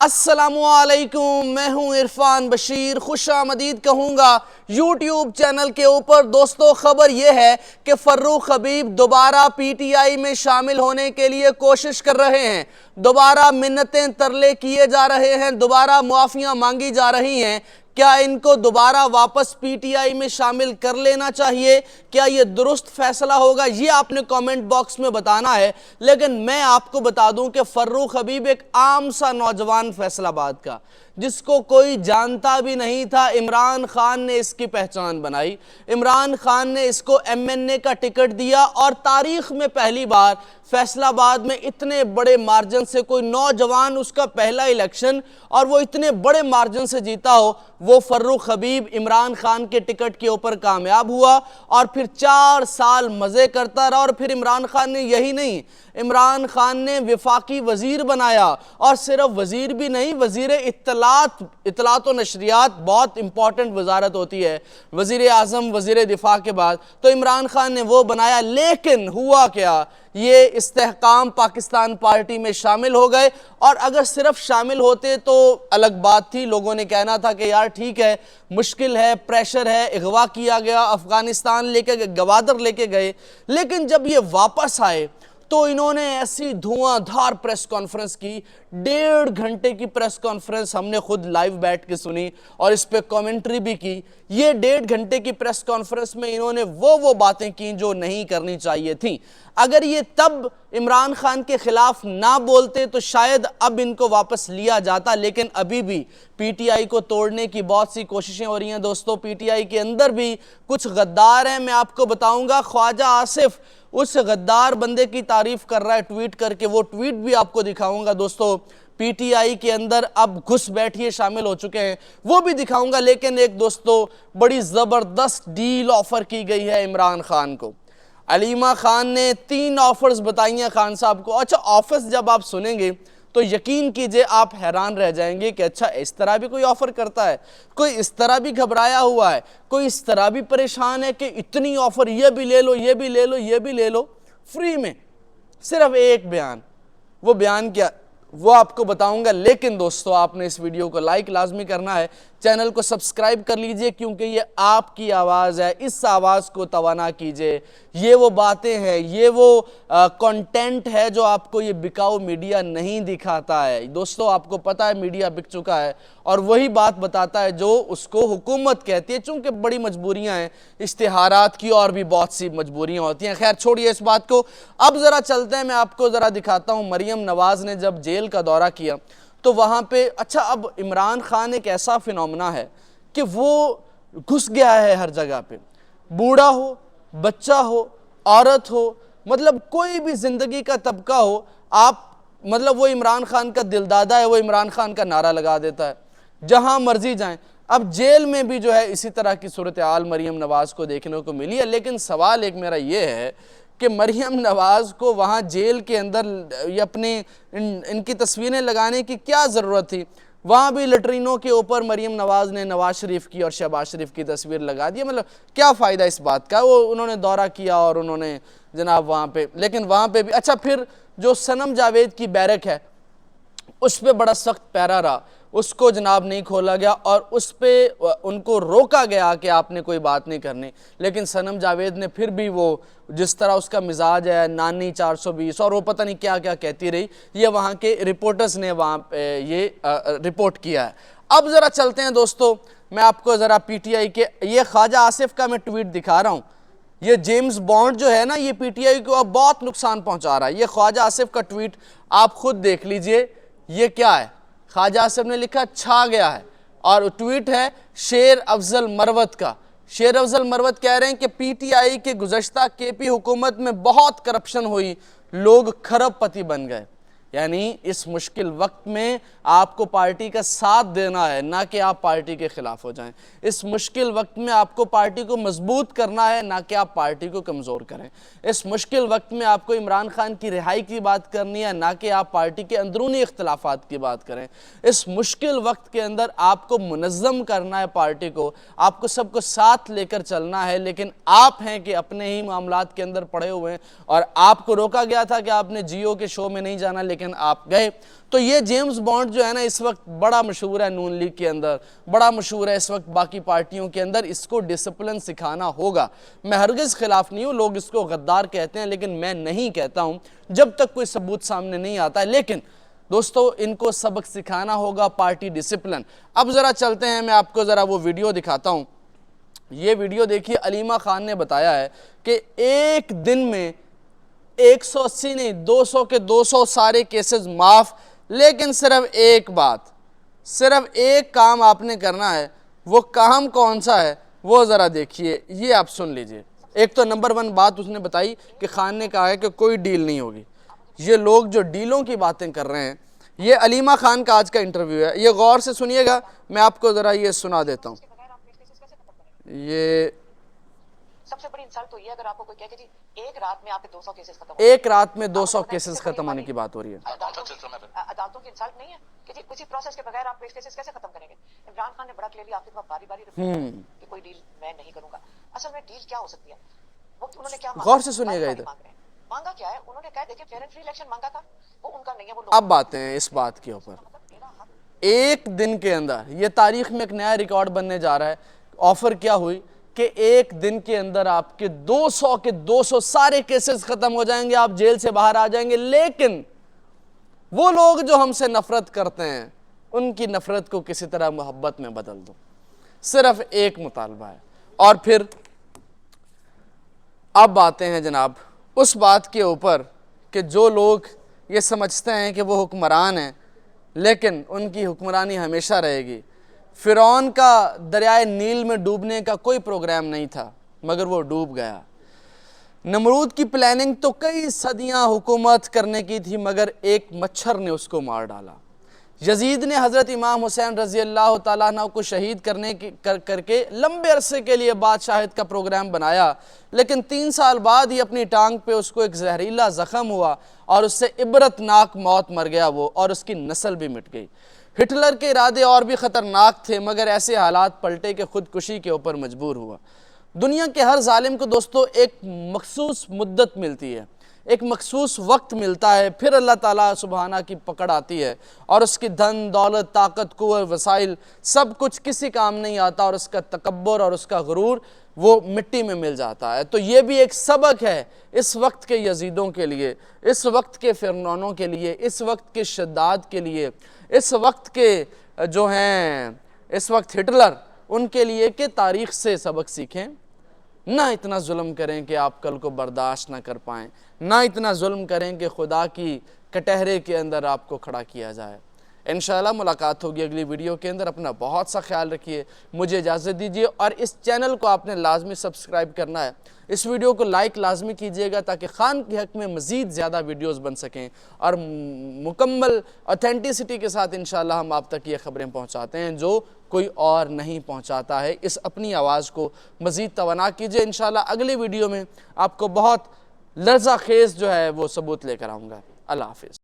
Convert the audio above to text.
अस्सलामुअलैकुम, मैं हूं इरफान बशीर। खुश आमदीद कहूँगा यूट्यूब चैनल के ऊपर। दोस्तों, खबर यह है कि फर्रुख हबीब दोबारा पीटीआई में शामिल होने के लिए कोशिश कर रहे हैं। दोबारा मिन्नतें तरले किए जा रहे हैं, दोबारा मुआफ़ियाँ मांगी जा रही हैं। क्या इनको दोबारा वापस पीटीआई में शामिल कर लेना चाहिए? क्या ये दुरुस्त फैसला होगा? ये आपने कमेंट बॉक्स में बताना है। लेकिन मैं आपको बता दूं कि फर्रुख हबीब एक आम सा नौजवान फैसलाबाद का, जिसको कोई जानता भी नहीं था, इमरान खान ने इसकी पहचान बनाई। इमरान खान ने इसको एमएनए का टिकट दिया और तारीख में पहली बार फैसलाबाद में इतने बड़े मार्जिन से कोई नौजवान, उसका पहला इलेक्शन और वो इतने बड़े मार्जिन से जीता हो, वो फर्रुख हबीब इमरान खान के टिकट के ऊपर कामयाब हुआ और फिर 4 साल मज़े करता रहा। और फिर इमरान खान ने यही नहीं, इमरान खान ने वफाकी वज़ीर बनाया, और सिर्फ वज़ीर भी नहीं, वज़ीर इत्तलात व नशरियात बहुत इंपॉर्टेंट वजारत होती है वज़ीर आज़म वज़ीर दिफा के बाद, तो इमरान खान ने वो बनाया। लेकिन हुआ क्या, ये इस्तेहकाम पाकिस्तान पार्टी में शामिल हो गए। और अगर सिर्फ शामिल होते तो अलग बात थी, लोगों ने कहना था कि यार ठीक है, मुश्किल है, प्रेशर है, अगवा किया गया, अफगानिस्तान लेके गवादर लेके गए। लेकिन जब ये वापस आए तो इन्होंने ऐसी धुआंधार प्रेस कॉन्फ्रेंस की, 1.5 घंटे की प्रेस कॉन्फ्रेंस हमने खुद लाइव बैठ के सुनी और इस पे कमेंट्री भी की। ये 1.5 घंटे की प्रेस कॉन्फ्रेंस में इन्होंने वो बातें की जो नहीं करनी चाहिए थी। अगर ये तब इमरान खान के खिलाफ ना बोलते तो शायद अब इनको वापस लिया जाता। लेकिन अभी भी पीटीआई को तोड़ने की बहुत सी कोशिशें हो रही हैं। दोस्तों, पीटीआई के अंदर भी कुछ गद्दार हैं, मैं आपको बताऊंगा। ख्वाजा आसिफ उस गद्दार बंदे की तारीफ कर रहा है ट्वीट करके, वो ट्वीट भी आपको दिखाऊंगा। दोस्तों, पीटीआई के अंदर अब घुस बैठिए शामिल हो चुके हैं, वो भी दिखाऊंगा। लेकिन एक दोस्तों, बड़ी ज़बरदस्त डील ऑफर की गई है इमरान खान को। अलीमा खान ने 3 ऑफर्स बताई हैं खान साहब को। अच्छा, ऑफर्स जब आप सुनेंगे तो यकीन कीजिए आप हैरान रह जाएंगे कि अच्छा, इस तरह भी कोई ऑफर करता है, कोई इस तरह भी घबराया हुआ है, कोई इस तरह भी परेशान है कि इतनी ऑफर, ये भी ले लो, ये भी ले लो, ये भी ले लो फ्री में। सिर्फ एक बयान, वो बयान क्या, वो आपको बताऊंगा। लेकिन दोस्तों, आपने इस वीडियो को लाइक लाजमी करना है, चैनल को सब्सक्राइब कर लीजिए, क्योंकि ये आपकी आवाज़ है। इस आवाज़ को तवाना कीजिए। ये वो बातें हैं, ये वो कंटेंट है जो आपको ये बिकाऊ मीडिया नहीं दिखाता है। दोस्तों, आपको पता है मीडिया बिक चुका है और वही बात बताता है जो उसको हुकूमत कहती है। चूँकि बड़ी मजबूरियाँ हैं, इश्तिहारात की और भी बहुत सी मजबूरियाँ होती हैं। खैर, छोड़िए इस बात को, अब ज़रा चलते हैं, मैं आपको ज़रा दिखाता हूँ। मरियम नवाज़ ने जब जेल का दौरा किया तो वहाँ पे, अच्छा, अब इमरान खान एक ऐसा फिनोमेना है कि वो घुस गया है हर जगह पे। बूढ़ा हो, बच्चा हो, औरत हो, मतलब कोई भी ज़िंदगी का तबका हो, आप मतलब वो इमरान खान का दिलदादा है, वो इमरान खान का नारा लगा देता है जहाँ मर्जी जाएं। अब जेल में भी जो है इसी तरह की सूरत हाल मरियम नवाज़ को देखने को मिली है। लेकिन सवाल एक मेरा ये है कि मरियम नवाज़ को वहाँ जेल के अंदर ये अपने इनकी तस्वीरें लगाने की क्या ज़रूरत थी? वहाँ भी लटरीनों के ऊपर मरियम नवाज़ ने नवाज़ शरीफ की और शहबाज शरीफ की तस्वीर लगा दी। मतलब क्या फ़ायदा इस बात का? वो उन्होंने दौरा किया और उन्होंने जनाब वहाँ पे, लेकिन वहाँ पे भी अच्छा, फिर जो सनम जावेद की बैरक है उस पर बड़ा सख्त पैरा रहा, उसको जनाब नहीं खोला गया और उस पर उनको रोका गया कि आपने कोई बात नहीं करनी। लेकिन सनम जावेद ने फिर भी, वो जिस तरह उसका मिजाज है, नानी 420 और वो पता नहीं क्या क्या कहती रही, ये वहाँ के रिपोर्टर्स ने वहाँ पे ये रिपोर्ट किया है। अब ज़रा चलते हैं दोस्तों, मैं आपको ज़रा पीटीआई के, ये ख्वाजा आसिफ का मैं ट्वीट दिखा रहा हूँ। ये जेम्स बॉन्ड जो है ना, ये पीटीआई को अब बहुत नुकसान पहुँचा रहा है। ये ख्वाजा आसिफ का ट्वीट आप खुद देख लीजिए। ये क्या है? ख्वाजा आसिफ ने लिखा छा गया है, और ट्वीट है शेर अफजल मरवत का। शेर अफजल मरवत कह रहे हैं कि पीटीआई के गुज़श्ता केपी हुकूमत में बहुत करप्शन हुई, लोग खरबपति बन गए। यानी इस मुश्किल वक्त में आपको पार्टी का साथ देना है, ना कि आप पार्टी के खिलाफ हो जाएं। इस मुश्किल वक्त में आपको पार्टी को मजबूत करना है, ना कि आप पार्टी को कमज़ोर करें। इस मुश्किल वक्त में आपको इमरान खान की रिहाई की बात करनी है, ना कि आप पार्टी के अंदरूनी इख्तलाफात की बात करें। इस मुश्किल वक्त के अंदर आपको मुनज़्ज़म करना है पार्टी को, आपको सबको साथ लेकर चलना है। लेकिन आप हैं कि अपने ही मामलात के अंदर पड़े हुए हैं, और आपको रोका गया था कि आपने जियो के शो में नहीं जाना, लेकिन لیکن آپ گئے۔ تو یہ جیمز بانڈ جو ہے نا اس وقت بڑا مشہور ہے نون لیگ کے اندر، بڑا مشہور ہے اس وقت باقی پارٹیوں کے اندر، اس کو ڈسپلن سکھانا ہوگا۔ میں ہرگز خلاف نہیں ہوں، لوگ اس کو غدار کہتے ہیں لیکن میں نہیں کہتا ہوں جب تک کوئی ثبوت سامنے نہیں آتا ہے۔ لیکن دوستو ان کو سبق سکھانا ہوگا، پارٹی ڈسپلن۔ اب ذرا چلتے ہیں، میں آپ کو ذرا وہ ویڈیو دکھاتا ہوں۔ یہ ویڈیو دیکھیے، علیمہ خان نے بتایا ہے کہ ایک دن میں 180 نہیں 200 کے 200 سارے کیسز معاف، لیکن صرف ایک بات، صرف ایک کام آپ نے کرنا ہے۔ وہ کام کون سا ہے وہ ذرا دیکھیے، یہ آپ سن لیجئے۔ ایک تو نمبر 1 بات اس نے بتائی کہ خان نے کہا ہے کہ کوئی ڈیل نہیں ہوگی۔ یہ لوگ جو ڈیلوں کی باتیں کر رہے ہیں، یہ علیمہ خان کا آج کا انٹرویو ہے، یہ غور سے سنیے گا، میں آپ کو ذرا یہ سنا دیتا ہوں۔ یہ سب سے بڑی انسلٹ تو یہ اگر آپ کو کوئی کہے کہ جی ایک رات میں آپ کے 200 کیسز ختم ہو، ایک رات میں 200 کیسز ختم ہونے کی بات ہو رہی ہے۔ عدالتوں کی انسلٹ نہیں ہے کہ جی اسی پروسیس کے بغیر آپ کیسز کیسے ختم کریں گے؟ عمران خان نے بڑا کلیئرلی آپ کے پاس باری باری کہ کوئی ڈیل میں نہیں کروں گا۔ اصل میں ڈیل کیا ہو سکتی ہے؟ وہ انہوں نے کیا مانگا؟ غور سے سنیے گا ادھر۔ مانگا کیا ہے؟ انہوں نے کہا دیکھیں فیئر اینڈ فری الیکشن مانگا تھا، وہ ان کا نہیں ہے، وہ اب باتیں ہیں اس بات کے اوپر۔ ایک دن کے اندر یہ تاریخ میں ایک نیا ریکارڈ بننے جا رہا ہے۔ آفر کیا ہوئی کہ ایک دن کے اندر آپ کے 200 کے 200 سارے کیسز ختم ہو جائیں گے، آپ جیل سے باہر آ جائیں گے۔ لیکن وہ لوگ جو ہم سے نفرت کرتے ہیں ان کی نفرت کو کسی طرح محبت میں بدل دو، صرف ایک مطالبہ ہے۔ اور پھر اب آتے ہیں جناب اس بات کے اوپر کہ جو لوگ یہ سمجھتے ہیں کہ وہ حکمران ہیں لیکن ان کی حکمرانی ہمیشہ رہے گی۔ فرعون کا دریائے نیل میں ڈوبنے کا کوئی پروگرام نہیں تھا مگر وہ ڈوب گیا۔ نمرود کی پلاننگ تو کئی صدیاں حکومت کرنے کی تھی مگر ایک مچھر نے اس کو مار ڈالا۔ یزید نے حضرت امام حسین رضی اللہ تعالیٰ عنہ کو شہید کر کے لمبے عرصے کے لیے بادشاہت کا پروگرام بنایا، لیکن 3 سال بعد ہی اپنی ٹانگ پہ اس کو ایک زہریلا زخم ہوا اور اس سے عبرتناک موت مر گیا وہ، اور اس کی نسل بھی مٹ گئی۔ ہٹلر کے ارادے اور بھی خطرناک تھے مگر ایسے حالات پلٹے کہ خودکشی کے اوپر مجبور ہوا۔ دنیا کے ہر ظالم کو دوستو ایک مخصوص مدت ملتی ہے، ایک مخصوص وقت ملتا ہے، پھر اللہ تعالیٰ سبحانہ کی پکڑ آتی ہے اور اس کی دھن دولت طاقت قوت وسائل سب کچھ کسی کام نہیں آتا، اور اس کا تکبر اور اس کا غرور وہ مٹی میں مل جاتا ہے۔ تو یہ بھی ایک سبق ہے اس وقت کے یزیدوں کے لیے، اس وقت کے فرعونوں کے لیے، اس وقت کے شداد کے لیے، اس وقت کے جو ہیں اس وقت ہٹلر، ان کے لیے کہ تاریخ سے سبق سیکھیں، نہ اتنا ظلم کریں کہ آپ کل کو برداشت نہ کر پائیں، نہ اتنا ظلم کریں کہ خدا کی کٹہرے کے اندر آپ کو کھڑا کیا جائے۔ انشاءاللہ ملاقات ہوگی اگلی ویڈیو کے اندر۔ اپنا بہت سا خیال رکھیے، مجھے اجازت دیجیے، اور اس چینل کو آپ نے لازمی سبسکرائب کرنا ہے۔ اس ویڈیو کو لائک لازمی کیجیے گا تاکہ خان کے حق میں مزید زیادہ ویڈیوز بن سکیں، اور مکمل اوتھینٹسٹی کے ساتھ انشاءاللہ ہم آپ تک یہ خبریں پہنچاتے ہیں جو کوئی اور نہیں پہنچاتا ہے۔ اس اپنی آواز کو مزید توانا کیجیے۔ انشاءاللہ اگلی ویڈیو میں آپ کو بہت لرزہ خیز جو ہے وہ ثبوت لے کر آؤں گا۔ اللہ حافظ۔